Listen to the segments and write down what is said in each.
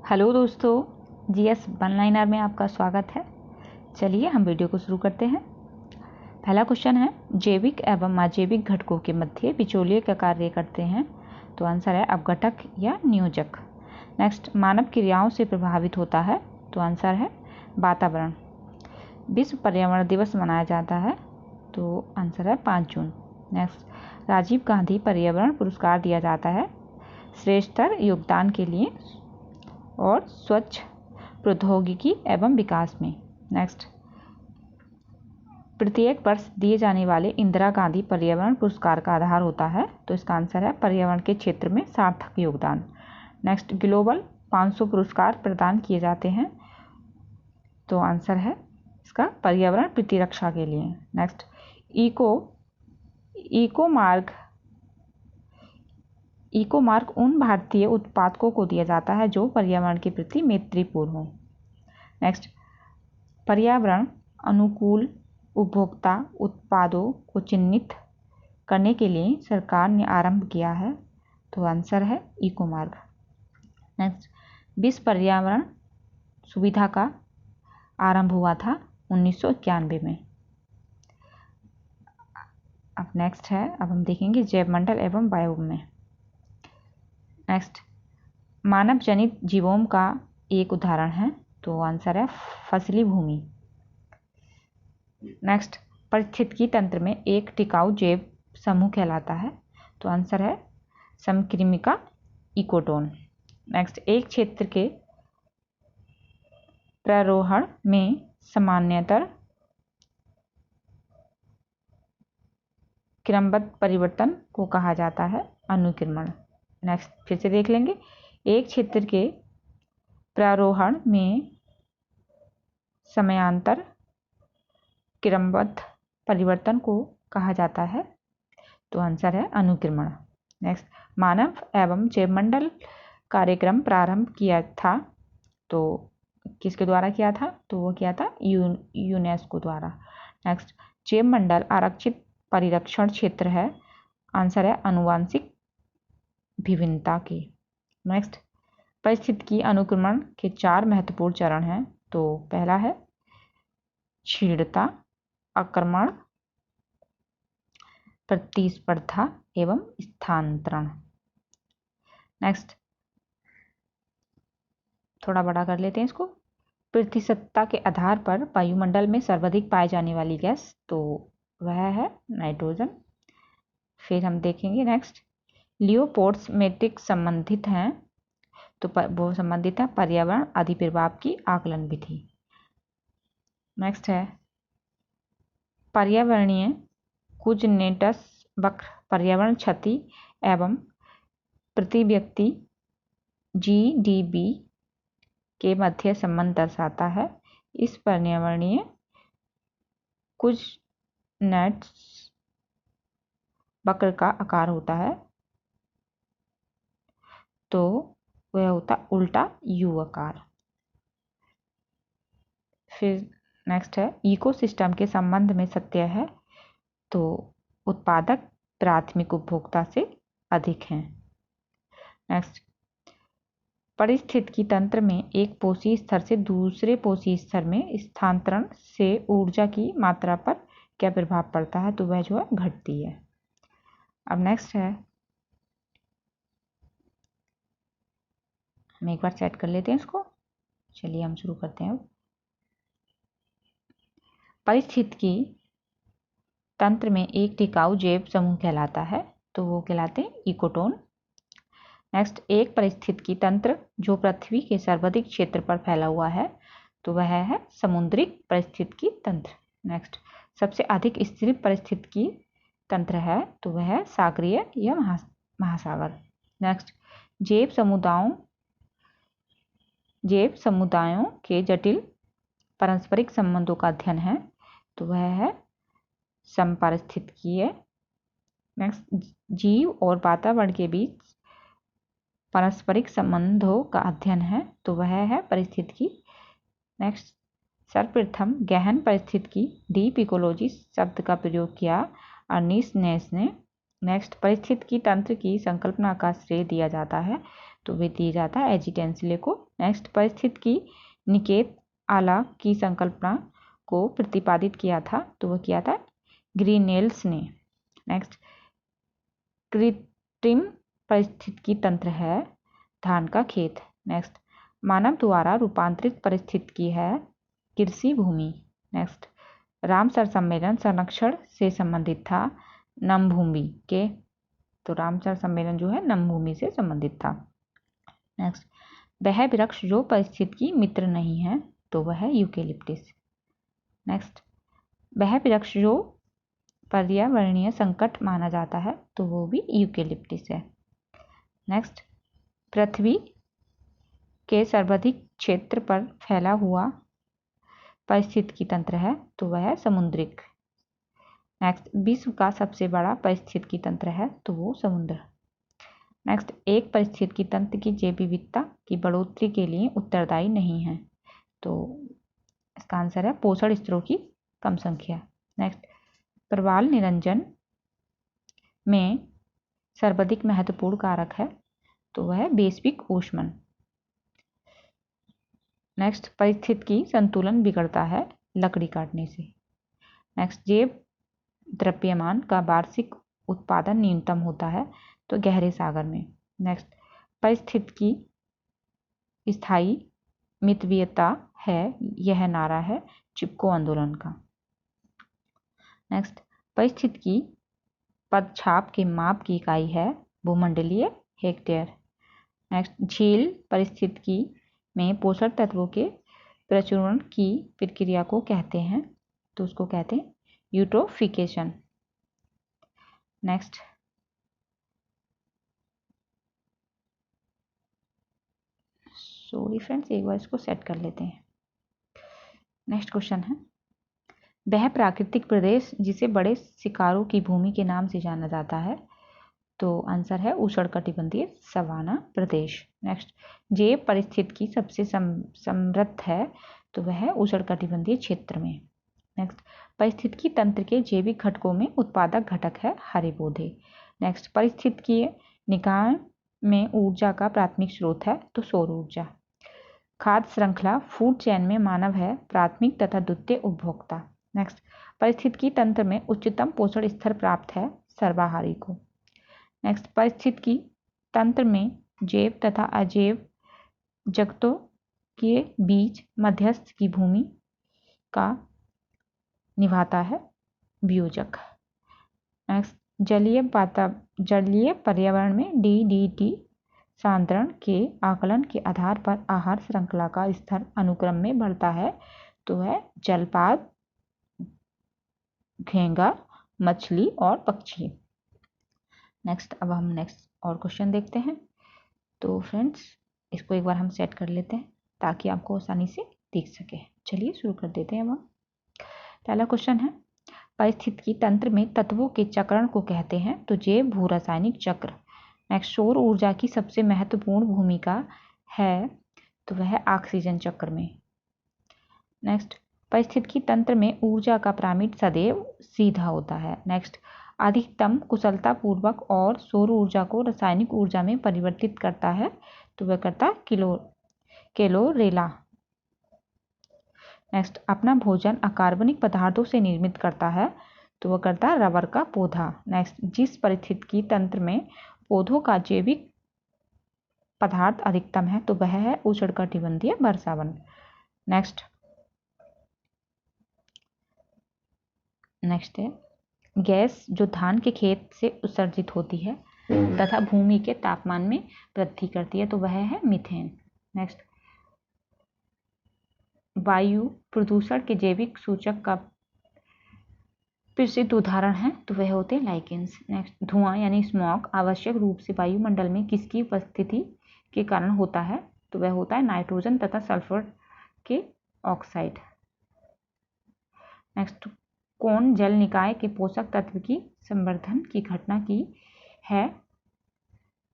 Hello दोस्तों, GS one-liner में आपका स्वागत है। चलिए हम वीडियो को शुरू करते हैं। पहला क्वेश्चन है, जैविक एवं अजैविक घटकों के मध्य बिचौलिए का कार्य करते हैं। तो आंसर है अपघटक या नियोजक। नेक्स्ट, मानव क्रियाओं से प्रभावित होता है। तो आंसर है वातावरण। विश्व पर्यावरण दिवस मनाया जाता है। तो आंसर है 5 जून। नेक्स्ट, राजीव गांधी पर्यावरण पुरस्कार दिया जाता है श्रेष्ठतर योगदान के लिए और स्वच्छ प्रौद्योगिकी एवं विकास में। नेक्स्ट, प्रत्येक वर्ष दिए जाने वाले इंदिरा गांधी पर्यावरण पुरस्कार का आधार होता है। तो इसका आंसर है पर्यावरण के क्षेत्र में सार्थक योगदान। नेक्स्ट, ग्लोबल 500 पुरस्कार प्रदान किए जाते हैं। तो आंसर है इसका पर्यावरण प्रतिरक्षा के लिए। नेक्स्ट, इको मार्क उन भारतीय उत्पादकों को दिया जाता है जो पर्यावरण के प्रति मैत्रीपूर्ण हो। नेक्स्ट, पर्यावरण अनुकूल उपभोक्ता उत्पादों को चिन्हित करने के लिए सरकार ने आरंभ किया है। तो आंसर है इको मार्क। नेक्स्ट, विश्व पर्यावरण सुविधा का आरंभ हुआ था 1991 में। अब नेक्स्ट है, अब हम देखेंगे जैव मंडल एवं बायोम में। नेक्स्ट, मानव जनित जीवोम का एक उदाहरण है। तो आंसर है फसली भूमि। नेक्स्ट, पारिस्थितिकी तंत्र में एक टिकाऊ जैव समूह कहलाता है। तो आंसर है समक्रिमिका इकोटोन। नेक्स्ट, एक क्षेत्र के प्रारोहण में सामान्यतः क्रमबद्ध परिवर्तन को कहा जाता है अनुक्रमण। नेक्स्ट, फिर से देख लेंगे, एक क्षेत्र के प्रारोहण में समयांतर क्रमबद्ध परिवर्तन को कहा जाता है। तो आंसर है अनुक्रमण। नेक्स्ट, मानव एवं जैवमंडल कार्यक्रम प्रारंभ किया था। तो किसके द्वारा किया था? तो वो किया था यूनेस्को द्वारा। नेक्स्ट, जैवमंडल आरक्षित परिरक्षण क्षेत्र है। आंसर है आनुवांशिक विभिन्नता के। नेक्स्ट, पारिस्थितिकी अनुक्रमण के 4 महत्वपूर्ण चरण हैं। तो पहला है क्षीणता, आक्रमण, प्रतिस्पर्धा एवं स्थानांतरण। नेक्स्ट, थोड़ा बड़ा कर लेते हैं इसको। प्रतिशतता के आधार पर वायुमंडल में सर्वाधिक पाई जाने वाली गैस, तो वह है नाइट्रोजन। फिर हम देखेंगे नेक्स्ट, लियोपोल्ड्स मैट्रिक्स संबंधित हैं। तो वो संबंधित है पर्यावरण अधिप्रभाव की आकलन विधि। नेक्स्ट है पर्यावरणीय कुजनेटस वक्र पर्यावरण क्षति एवं प्रति व्यक्ति जीडीपी के मध्य संबंध दर्शाता है। इस पर्यावरणीय कुजनेटस वक्र का आकार होता है, तो वह होता उल्टा यू आकार। फिर नेक्स्ट है इकोसिस्टम के संबंध में सत्य है। तो उत्पादक प्राथमिक उपभोक्ता से अधिक हैं। नेक्स्ट, पारिस्थितिकी तंत्र में एक पोषी स्तर से दूसरे पोषी स्तर में स्थानांतरण से ऊर्जा की मात्रा पर क्या प्रभाव पड़ता है? तो वह जो है घटती है। अब नेक्स्ट है, हम एक बार सेट कर लेते हैं इसको। चलिए हम शुरू करते हैं। पारिस्थितिकी तंत्र में एक टिकाऊ जैव समूह कहलाता है। तो वो कहलाते हैं इकोटोन। नेक्स्ट, एक पारिस्थितिकी तंत्र जो पृथ्वी के सर्वाधिक क्षेत्र पर फैला हुआ है। तो वह है समुद्रिक पारिस्थितिकी तंत्र। नेक्स्ट, सबसे अधिक स्थिर पारिस्थितिकी तंत्र है। तो वह है सागरीय या महासागर। नेक्स्ट, जैव समुदायों के जटिल पारस्परिक संबंधों का अध्ययन है। तो वह है समपारिस्थितिकीय। नेक्स्ट, जीव और वातावरण के बीच पारस्परिक संबंधों का अध्ययन है। तो वह है पारिस्थितिकी। नेक्स्ट, सर्वप्रथम गहन पारिस्थितिकी डीप इकोलॉजी शब्द का प्रयोग किया अर्नीस्ट नेस ने। नेक्स्ट, पारिस्थितिकी तंत्र की संकल्पना का श्रेय दिया जाता है तो वह दिया जाता है एजिटेंसिले को। नेक्स्ट, पारिस्थितिकी निकेत आला की संकल्पना को प्रतिपादित किया था, तो वह किया था ग्रीनेल्स ने। नेक्स्ट, कृत्रिम पारिस्थितिकी तंत्र है धान का खेत। नेक्स्ट, मानव द्वारा रूपांतरित पारिस्थितिकी है कृषि भूमि। नेक्स्ट, रामसर सम्मेलन संरक्षण से संबंधित था नमभूमि के, तो रामसर सम्मेलन जो है नमभूमि से संबंधित था। नेक्स्ट, वह वृक्ष जो पारिस्थितिकी मित्र नहीं है, तो वह है यूकेलिप्टिस। नेक्स्ट, वह वृक्ष जो पर्यावरणीय संकट माना जाता है, तो वो भी यूकेलिप्टिस है। नेक्स्ट, पृथ्वी के सर्वाधिक क्षेत्र पर फैला हुआ पारिस्थितिकी तंत्र है, तो वह है समुद्रिक। नेक्स्ट, विश्व का सबसे बड़ा पारिस्थितिकी तंत्र है, तो वो समुद्र। नेक्स्ट, एक पारिस्थितिकी तंत्र की जैव विविधता की बढ़ोतरी के लिए उत्तरदायी नहीं है, तो इसका आंसर है पोषण स्तरों की कम संख्या। नेक्स्ट, प्रवाल निरंजन में सर्वाधिक महत्वपूर्ण कारक है, तो वह है वैश्विक ऊष्मन। नेक्स्ट, पारिस्थितिकी संतुलन बिगड़ता है लकड़ी काटने से। नेक्स्ट, जैव द्रव्यमान का वार्षिक उत्पादन न्यूनतम होता है, तो गहरे सागर में। नेक्स्ट, पारिस्थितिकी स्थायी मितव्ययता है, यह नारा है चिपको आंदोलन का। नेक्स्ट, पारिस्थितिकी पदछाप के माप की इकाई है भूमंडलीय हेक्टेयर। नेक्स्ट, झील पारिस्थितिकी में पोषक तत्वों के प्रचुरण की प्रक्रिया को कहते हैं, तो उसको कहते हैं यूट्रोफिकेशन। नेक्स्ट, सॉरी फ्रेंड्स, एक बार इसको सेट कर लेते हैं। नेक्स्ट क्वेश्चन है, वह प्राकृतिक प्रदेश जिसे बड़े शिकारों की भूमि के नाम से जाना जाता है, तो आंसर है उष्णकटिबंधीय सवाना प्रदेश। नेक्स्ट, जैव पारिस्थितिकी सबसे समृद्ध है, तो वह उष्णकटिबंधीय क्षेत्र में। नेक्स्ट, पारिस्थितिकी तंत्र के जैविक घटकों में उत्पादक घटक है हरे पौधे। नेक्स्ट, पारिस्थितिकीय निकाय में ऊर्जा का प्राथमिक स्रोत है, तो सौर ऊर्जा। खाद्य श्रृंखला फूड चेन में मानव है प्राथमिक तथा द्वितीय उपभोक्ता। नेक्स्ट, पारिस्थितिकी तंत्र में उच्चतम पोषण स्तर प्राप्त है सर्वाहारी को। नेक्स्ट, पारिस्थितिकी तंत्र में जैव तथा अजैव जगतों के बीच मध्यस्थ की भूमिका निभाता है वियोजक। नेक्स्ट, जलीय पर्यावरण में DDT सांद्रण के आकलन के आधार पर आहार श्रृंखला का स्तर अनुक्रम में बढ़ता है, तो है जलपाद, घेंगा, मछली और पक्षी। नेक्स्ट, अब हम नेक्स्ट और क्वेश्चन देखते हैं। तो फ्रेंड्स, इसको एक बार हम सेट कर लेते हैं ताकि आपको आसानी से दिख सके। चलिए शुरू कर देते हैं। अब पहला क्वेश्चन है, पारिस्थितिकी तंत्र में तत्वों के चक्रण को कहते हैं, तो जैव भू रासायनिक चक्र। नेक्स्ट, सौर ऊर्जा की सबसे महत्वपूर्ण भूमिका है, तो वह ऑक्सीजन चक्र में। नेक्स्ट, पारिस्थितिकी तंत्र में ऊर्जा का पिरामिड सदैव सीधा होता है। नेक्स्ट, अधिकतम कुशलतापूर्वक और सौर ऊर्जा को रासायनिक ऊर्जा में परिवर्तित करता है, तो वह करता है कैलोरेला। नेक्स्ट, अपना भोजन अकार्बनिक पदार्थों से निर्मित करता है, तो वह करता है रबर का पौधा। नेक्स्ट, जिस पारिस्थितिकी तंत्र में पौधों का जैविक पदार्थ अधिकतम है, तो वह है उष्णकटिबंधीय वर्षावन। नेक्स्ट है, गैस जो धान के खेत से उत्सर्जित होती है तथा भूमि के तापमान में वृद्धि करती है, तो वह है मीथेन। नेक्स्ट, वायु प्रदूषण के जैविक सूचक का प्रसिद्ध उदाहरण है, तो वह होते हैं लाइकेंस। नेक्स्ट, धुआं यानी स्मॉग आवश्यक रूप से वायुमंडल में किसकी उपस्थिति के कारण होता है, तो वह होता है नाइट्रोजन तथा सल्फर के ऑक्साइड। नेक्स्ट, कौन जल निकाय के पोषक तत्व की संवर्धन की घटना की है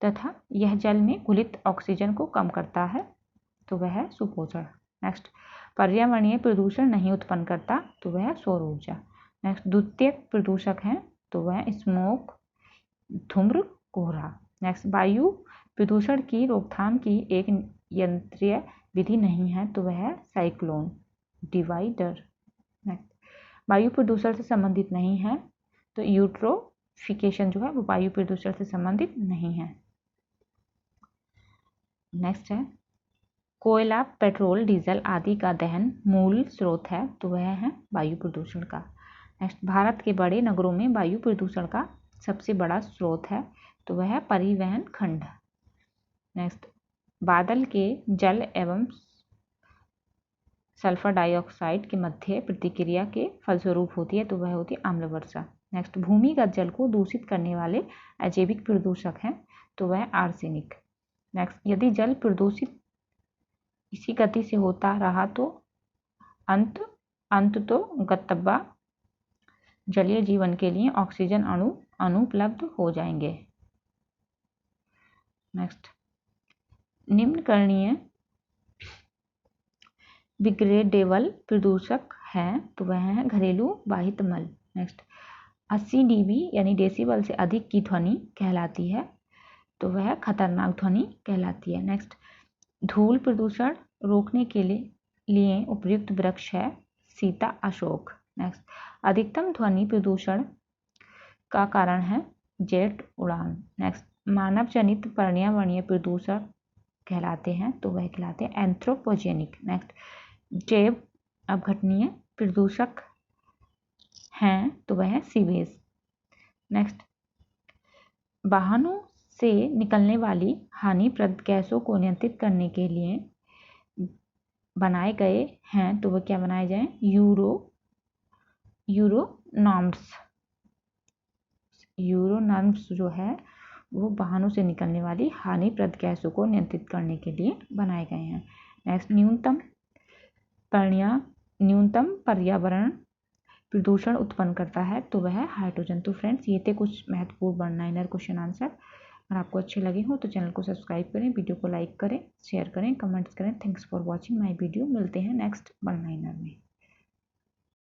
तथा यह जल में घुलित ऑक्सीजन को कम करता है, तो वह है सुपोषण। नेक्स्ट, पर्यावरणीय प्रदूषण नहीं उत्पन्न करता, तो वह है सौर ऊर्जा। नेक्स्ट, द्वितीयक प्रदूषक हैं, तो वह स्मोक, धूम्र, कोहरा। नेक्स्ट, वायु प्रदूषण की रोकथाम की एक यंत्रीय विधि नहीं है तो वह है साइक्लोन डिवाइडर। वायु प्रदूषण से संबंधित नहीं है तो यूट्रोफिकेशन जो है वो वायु प्रदूषण से संबंधित नहीं है। नेक्स्ट है कोयला, पेट्रोल, डीजल आदि का दहन मूल स्रोत है तो वह है वायु प्रदूषण का। नेक्स्ट, भारत के बड़े नगरों में वायु प्रदूषण का सबसे बड़ा स्रोत है तो वह है परिवहन खंड। नेक्स्ट, बादल के जल एवं सल्फर डाइऑक्साइड के मध्य प्रतिक्रिया के फलस्वरूप होती है तो वह होती है आम्ल वर्षा। नेक्स्ट, भूमिगत जल को दूषित करने वाले अजैविक प्रदूषक हैं तो वह आर्सेनिक। नेक्स्ट, यदि जल प्रदूषित इसी गति से होता रहा तो अंत तो गतब्बा जलीय जीवन के लिए ऑक्सीजन अणु अनुपलब्ध हो जाएंगे। नेक्स्ट, निम्नकरणीय बिग्रेडेबल प्रदूषक हैं तो वह है घरेलू वाहित मल। नेक्स्ट, 80 dB यानी डेसिबल से अधिक की ध्वनि कहलाती है तो वह खतरनाक ध्वनि कहलाती है। नेक्स्ट, धूल प्रदूषण रोकने के लिए उपयुक्त वृक्ष है सीता अशोक। नेक्स्ट, अधिकतम ध्वनि प्रदूषण का कारण है जेट उड़ान। नेक्स्ट, मानव जनित पर्यावरणीय प्रदूषण कहलाते हैं तो वह कहलाते हैं एंथ्रोपोजेनिक। नेक्स्ट, जैव अपघटनीय प्रदूषक हैं तो वह है सीवेज। नेक्स्ट, वाहनों से निकलने वाली हानिप्रद गैसों को नियंत्रित करने के लिए बनाए गए हैं तो वह क्या बनाए जाएं यूरो नॉर्म्स जो है वो वाहनों से निकलने वाली हानिप्रद गैसों को नियंत्रित करने के लिए बनाए गए हैं। नेक्स्ट, न्यूनतम पर्यावरण प्रदूषण उत्पन्न करता है तो वह है हाइड्रोजन। तो फ्रेंड्स, ये थे कुछ महत्वपूर्ण वन लाइनर क्वेश्चन आंसर। अगर आपको अच्छे लगे हो तो चैनल को सब्सक्राइब करें, वीडियो को लाइक करें, शेयर करें, कमेंट्स करें। Thanks for watching my video. मिलते हैं नेक्स्ट वन लाइनर में।